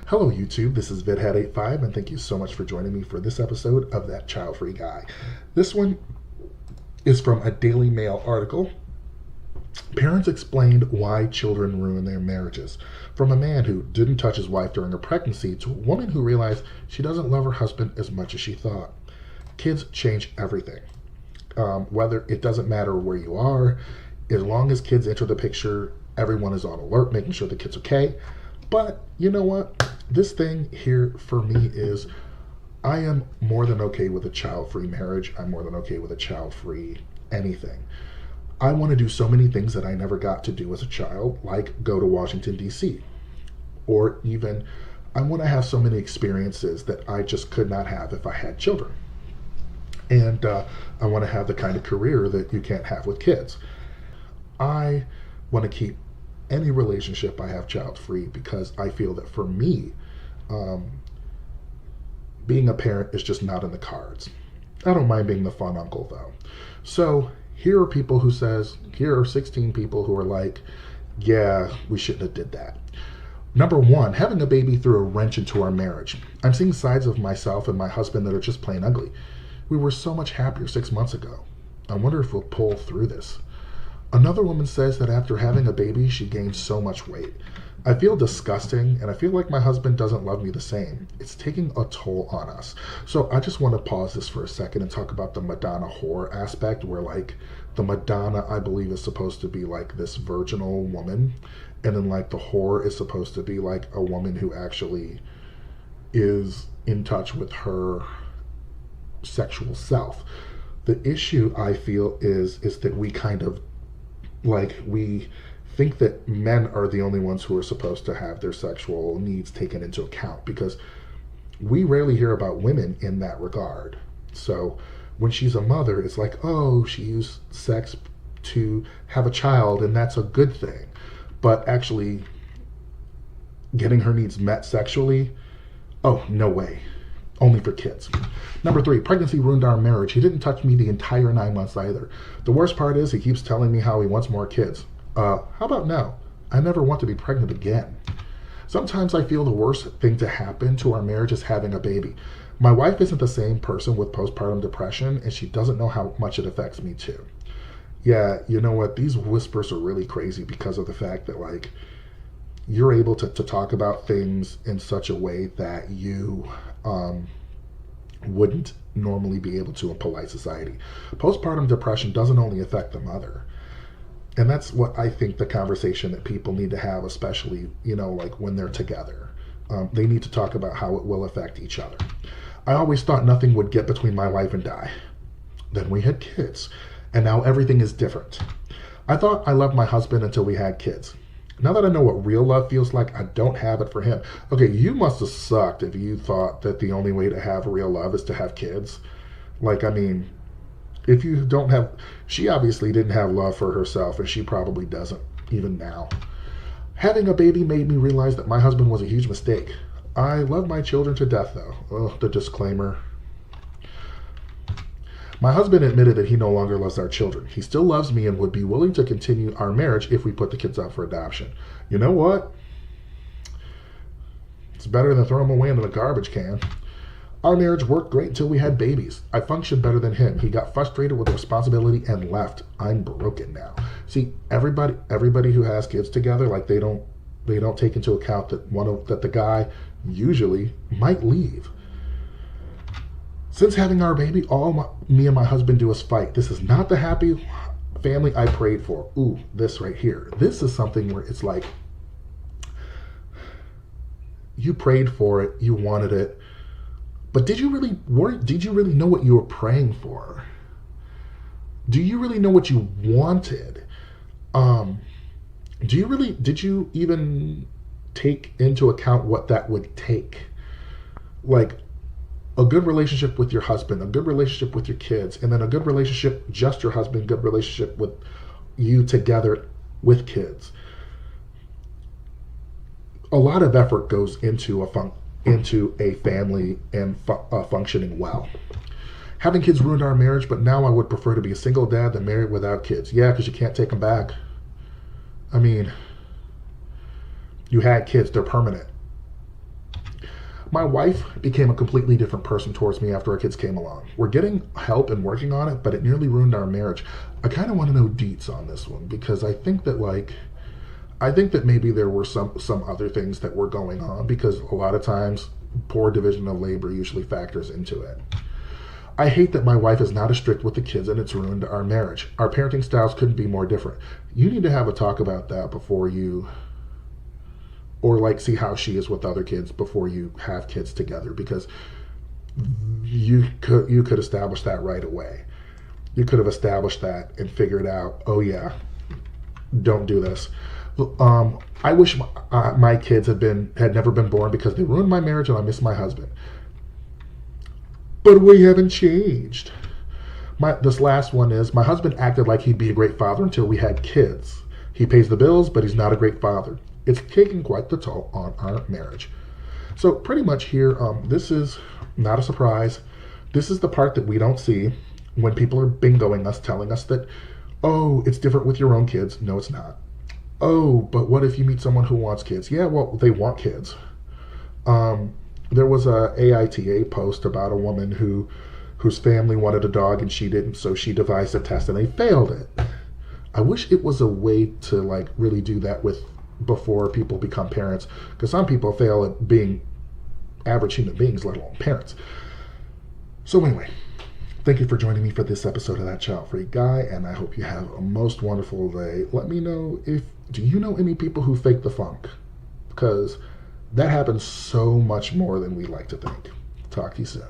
Hello YouTube, this is VidHead85 and thank you so much for joining me for this episode of That Child-Free Guy. This one is from a Daily Mail article. Parents explained why children ruin their marriages. From a man who didn't touch his wife during her pregnancy to a woman who realized she doesn't love her husband as much as she thought. Kids change everything. Whether it doesn't matter where you are, as long as kids enter the picture, everyone is on alert, making sure the kid's okay. But you know what? This thing here for me is I am more than okay with a child-free marriage. I'm more than okay with a child-free anything. I want to do so many things that I never got to do as a child, like go to Washington, D.C. Or even I want to have so many experiences that I just could not have if I had children. And I want to have the kind of career that you can't have with kids. I want to keep any relationship I have child-free because I feel that for me, being a parent is just not in the cards. I don't mind being the fun uncle though. So here are 16 people who are like, yeah, we shouldn't have did that. Number one, having a baby threw a wrench into our marriage. I'm seeing sides of myself and my husband that are just plain ugly. We were so much happier 6 months ago. I wonder if we'll pull through this. Another woman says that after having a baby, she gained so much weight. I feel disgusting, and I feel like my husband doesn't love me the same. It's taking a toll on us. So I just want to pause this for a second and talk about the Madonna whore aspect, where like the Madonna, I believe, is supposed to be like this virginal woman, and then like the whore is supposed to be like a woman who actually is in touch with her sexual self. The issue I feel is that we kind of we think that men are the only ones who are supposed to have their sexual needs taken into account because we rarely hear about women in that regard. So when she's a mother, it's like, oh, she used sex to have a child and that's a good thing. But actually getting her needs met sexually, oh, no way. Only for kids. Number 3, pregnancy ruined our marriage. He didn't touch me the entire 9 months either. The worst part is he keeps telling me how he wants more kids. How about no? I never want to be pregnant again. Sometimes I feel the worst thing to happen to our marriage is having a baby. My wife isn't the same person with postpartum depression, and she doesn't know how much it affects me too. Yeah, you know what? These whispers are really crazy because of the fact that like you're able to talk about things in such a way that you wouldn't normally be able to in polite society. Postpartum depression doesn't only affect the mother. And that's what I think the conversation that people need to have, especially, like when they're together. They need to talk about how it will affect each other. I always thought nothing would get between my wife and I. Then we had kids. And now everything is different. I thought I loved my husband until we had kids. Now that I know what real love feels like, I don't have it for him. Okay, you must have sucked if you thought that the only way to have real love is to have kids. If you don't have... She obviously didn't have love for herself, and she probably doesn't, even now. Having a baby made me realize that my husband was a huge mistake. I love my children to death, though. Ugh, the disclaimer. My husband admitted that he no longer loves our children. He still loves me and would be willing to continue our marriage if we put the kids up for adoption. You know what? It's better than throwing them away into the garbage can. Our marriage worked great until we had babies. I functioned better than him. He got frustrated with the responsibility and left. I'm broken now. See, everybody who has kids together, like they don't take into account that the guy usually might leave. Since having our baby, me and my husband do is fight. This is not the happy family I prayed for. Ooh, this right here. This is something where it's like, you prayed for it, you wanted it, but did you really know what you were praying for? Do you really know what you wanted? Did you even take into account what that would take? Like, a good relationship with your husband, a good relationship with your kids, and then a good relationship, just your husband, good relationship with you together with kids. A lot of effort goes into a family and functioning well. Having kids ruined our marriage, but now I would prefer to be a single dad than married without kids. Yeah, because you can't take them back. I mean, you had kids, they're permanent. My wife became a completely different person towards me after our kids came along. We're getting help and working on it, but it nearly ruined our marriage. I kind of want to know deets on this one because I think that maybe there were some other things that were going on because a lot of times poor division of labor usually factors into it. I hate that my wife is not as strict with the kids and it's ruined our marriage. Our parenting styles couldn't be more different. You need to have a talk about that before you, or like see how she is with other kids before you have kids together, because you could establish that right away. You could have established that and figured out, oh yeah, don't do this. I wish my kids had never been born because they ruined my marriage and I miss my husband. But we haven't changed. This last one is, my husband acted like he'd be a great father until we had kids. He pays the bills, but he's not a great father. It's taking quite the toll on our marriage. So pretty much here, this is not a surprise. This is the part that we don't see when people are bingoing us, telling us that, oh, it's different with your own kids. No, it's not. Oh, but what if you meet someone who wants kids? Yeah, well, they want kids. There was a AITA post about a woman whose family wanted a dog and she didn't, so she devised a test and they failed it. I wish it was a way to like really do that with before people become parents, because some people fail at being average human beings, let alone parents. So anyway, thank you for joining me for this episode of That Child-Free Guy, and I hope you have a most wonderful day. Let me know do you know any people who fake the funk? Because that happens so much more than we like to think. Talk to you soon.